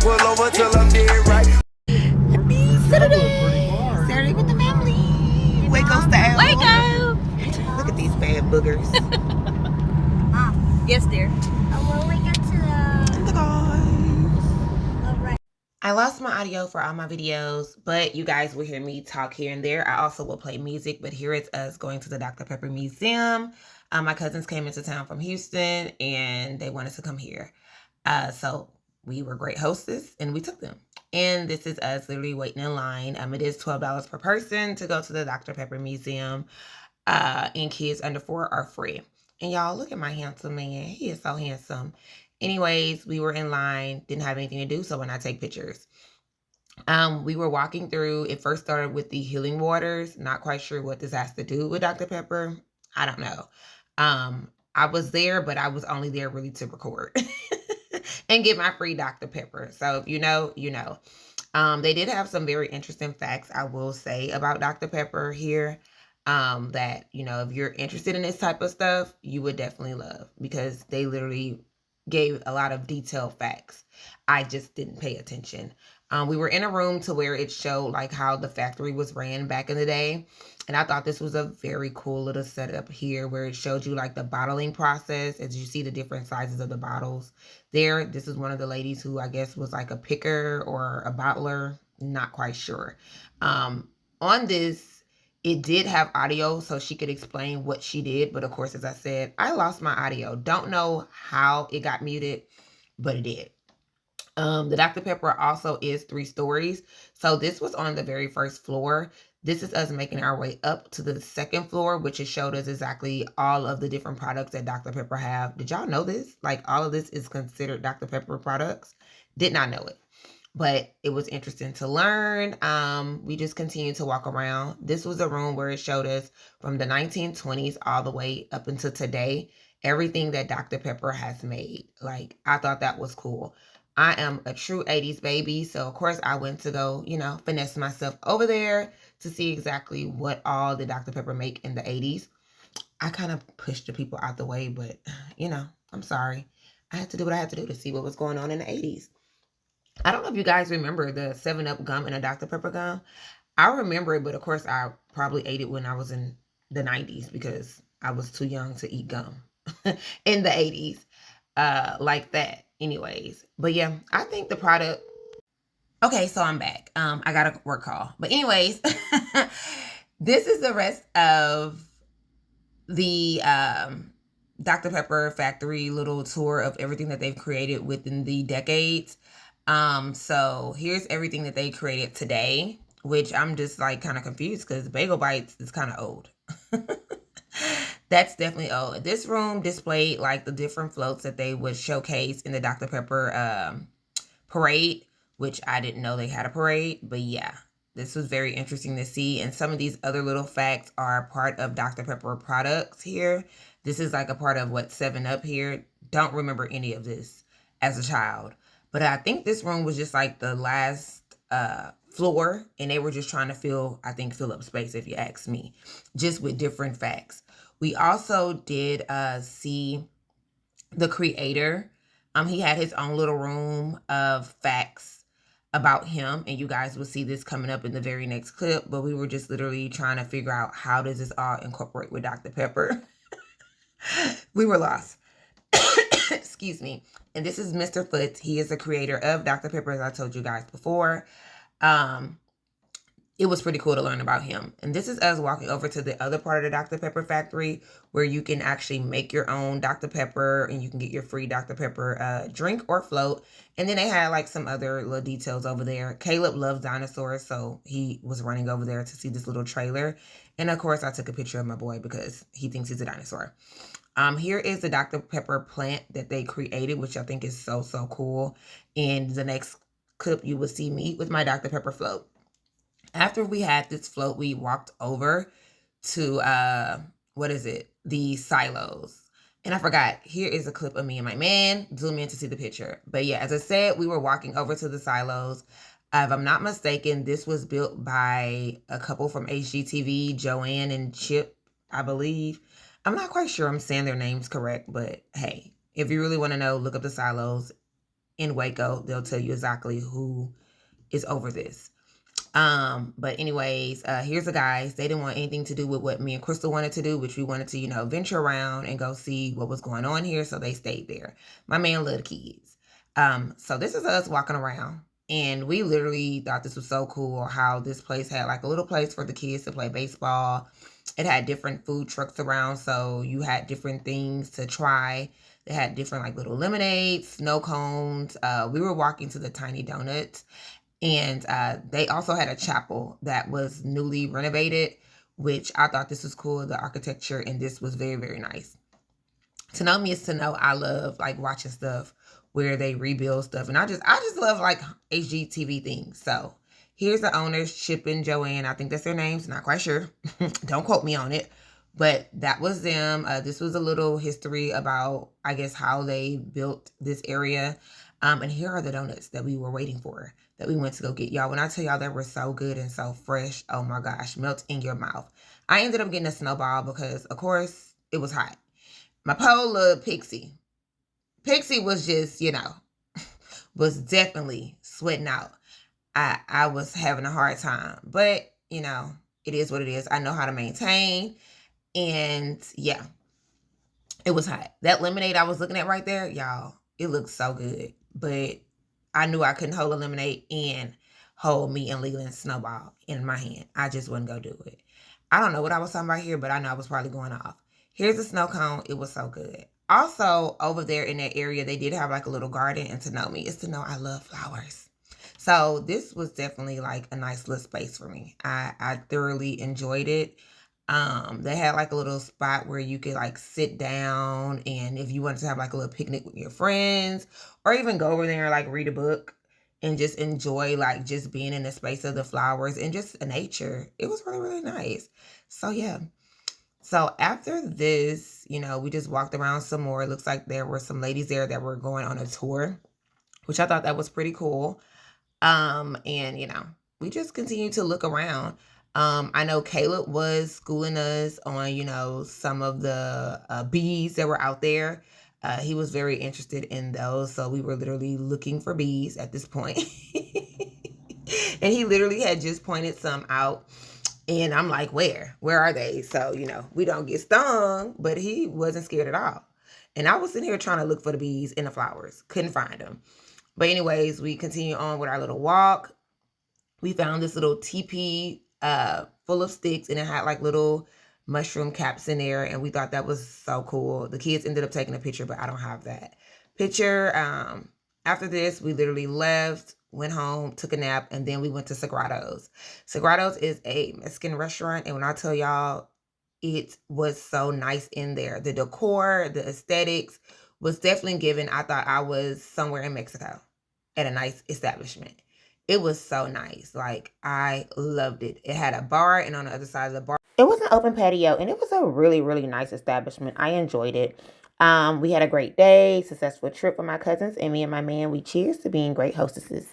pull over till I'm dead right. Happy Saturday! Saturday with the family. Waco style. Waco! Look at these bad boogers. Mom. Yes, dear. When we get to The guys. right. I lost my audio for all my videos, but you guys will hear me talk here and there. I also will play music, but here it's us going to the Dr. Pepper Museum. My cousins came into town from Houston, and they wanted to come here. So we were great hostess, and we took them. And this is us literally waiting in line. It is $12 per person to go to the Dr. Pepper Museum, and kids under 4 are free. And y'all, look at my handsome man. He is so handsome. Anyways, we were in line, didn't have anything to do, so when I take pictures. We were walking through, it first started with the healing waters. Not quite sure what this has to do with Dr. Pepper. I don't know. I was there, but I was only there really to record and get my free Dr. Pepper. So if you know, you know. They did have some very interesting facts, I will say, about Dr. Pepper here. That, you know, if you're interested in this type of stuff, you would definitely love, because they literally gave a lot of detailed facts. I just didn't pay attention. We were in a room to where it showed like how the factory was ran back in the day. And I thought this was a very cool little setup here where it showed you like the bottling process, as you see the different sizes of the bottles there. This is one of the ladies who I guess was like a picker or a bottler. Not quite sure. On this, it did have audio so she could explain what she did. But of course, as I said, I lost my audio. Don't know how it got muted, but it did. The Dr. Pepper also is 3 stories. So this was on the very first floor. This is us making our way up to the 2nd floor, which has showed us exactly all of the different products that Dr. Pepper have. Did y'all know this? Like, all of this is considered Dr. Pepper products. Did not know it, but it was interesting to learn. We just continued to walk around. This was a room where it showed us from the 1920s all the way up until today, everything that Dr. Pepper has made. Like, I thought that was cool. I am a true 80s baby, so of course I went to go, you know, finesse myself over there to see exactly what all the Dr. Pepper make in the 80s. I kind of pushed the people out the way, but, you know, I'm sorry. I had to do what I had to do to see what was going on in the 80s. I don't know if you guys remember the 7-Up gum and a Dr. Pepper gum. I remember it, but of course I probably ate it when I was in the 90s because I was too young to eat gum in the 80s like that. Anyways, but yeah, I think the product. Okay, so I'm back. I got a work call, but anyways, this is the rest of the Dr. Pepper factory little tour of everything that they've created within the decades. So here's everything that they created today, which I'm just like kind of confused because Bagel Bites is kind of old. That's definitely old. This room displayed like the different floats that they would showcase in the Dr. Pepper parade, which I didn't know they had a parade, but yeah, this was very interesting to see. And some of these other little facts are part of Dr. Pepper products here. This is like a part of what 7-Up here. Don't remember any of this as a child, but I think this room was just like the last floor, and they were just trying to fill up space, if you ask me, just with different facts. We also did see the creator. He had his own little room of facts about him, and you guys will see this coming up in the very next clip, but we were just literally trying to figure out how does this all incorporate with Dr. Pepper. We were lost. Excuse me. And this is Mr. Foote. He is the creator of Dr. Pepper, as I told you guys before. It was pretty cool to learn about him. And this is us walking over to the other part of the Dr. Pepper factory where you can actually make your own Dr. Pepper and you can get your free Dr. Pepper drink or float. And then they had like some other little details over there. Caleb loves dinosaurs, so he was running over there to see this little trailer. And of course, I took a picture of my boy because he thinks he's a dinosaur. Here is the Dr. Pepper plant that they created, which I think is so, so cool. In the next clip, you will see me with my Dr. Pepper float. After we had this float, we walked over to, the silos. And I forgot, here is a clip of me and my man. Zoom in to see the picture. But yeah, as I said, we were walking over to the silos. If I'm not mistaken, this was built by a couple from HGTV, Joanne and Chip, I believe. I'm not quite sure I'm saying their names correct, but hey, if you really want to know, look up the silos. in Waco, they'll tell you exactly who is over this. But anyways, here's the guys. They didn't want anything to do with what me and Crystal wanted to do, which we wanted to, venture around and go see what was going on here. So they stayed there. My man loved kids. So this is us walking around, and we literally thought this was so cool how this place had like a little place for the kids to play baseball. It had different food trucks around, so you had different things to try. They had different like little lemonades, snow cones. We were walking to the Tiny Donuts, and they also had a chapel that was newly renovated, which I thought this was cool. The architecture in this was very, very nice. To know me is to know I love like watching stuff where they rebuild stuff, and I just love like HGTV things. So here's the owners, Chip and Joanne. I think that's their names. Not quite sure. Don't quote me on it. But that was them. This was a little history about, I guess, how they built this area. And here are the donuts that we were waiting for, that we went to go get. Y'all, when I tell y'all they were so good and so fresh, oh my gosh, melt in your mouth. I ended up getting a snowball because, of course, it was hot. My pole loved Pixie. Pixie was just, was definitely sweating out. I was having a hard time. But, it is what it is. I know how to maintain. And yeah, it was hot. That lemonade I was looking at right there, y'all, it looked so good. But I knew I couldn't hold a lemonade and hold me and Leland's snowball in my hand. I just wouldn't go do it. I don't know what I was talking about here, but I know I was probably going off. Here's a snow cone. It was so good. Also, over there in that area, they did have like a little garden. And to know me is to know I love flowers. So this was definitely like a nice little space for me. I thoroughly enjoyed it. They had like a little spot where you could like sit down, and if you wanted to have like a little picnic with your friends, or even go over there and like read a book and just enjoy like just being in the space of the flowers and just nature. It was really, really nice. So yeah. So after this, we just walked around some more. It looks like there were some ladies there that were going on a tour, which I thought that was pretty cool. And we just continued to look around. I know Caleb was schooling us on, some of the bees that were out there. He was very interested in those. So we were literally looking for bees at this point. And he literally had just pointed some out. And I'm like, where are they? So, we don't get stung, but he wasn't scared at all. And I was sitting here trying to look for the bees in the flowers. Couldn't find them. But anyways, we continue on with our little walk. We found this little teepee full of sticks, and it had like little mushroom caps in there, and we thought that was so cool. The kids ended up taking a picture, but I don't have that picture. After this, we literally left, went home, took a nap, and then we went to Sagrados. Sagrados is a Mexican restaurant, and when I tell y'all, it was so nice in there. The decor, the aesthetics was definitely given. I thought I was somewhere in Mexico at a nice establishment. It was so nice. Like, I loved it. It had a bar, and on the other side of the bar, it was an open patio, and it was a really, really nice establishment. I enjoyed it. We had a great day, successful trip with my cousins, and me and my man, we cheers to being great hostesses.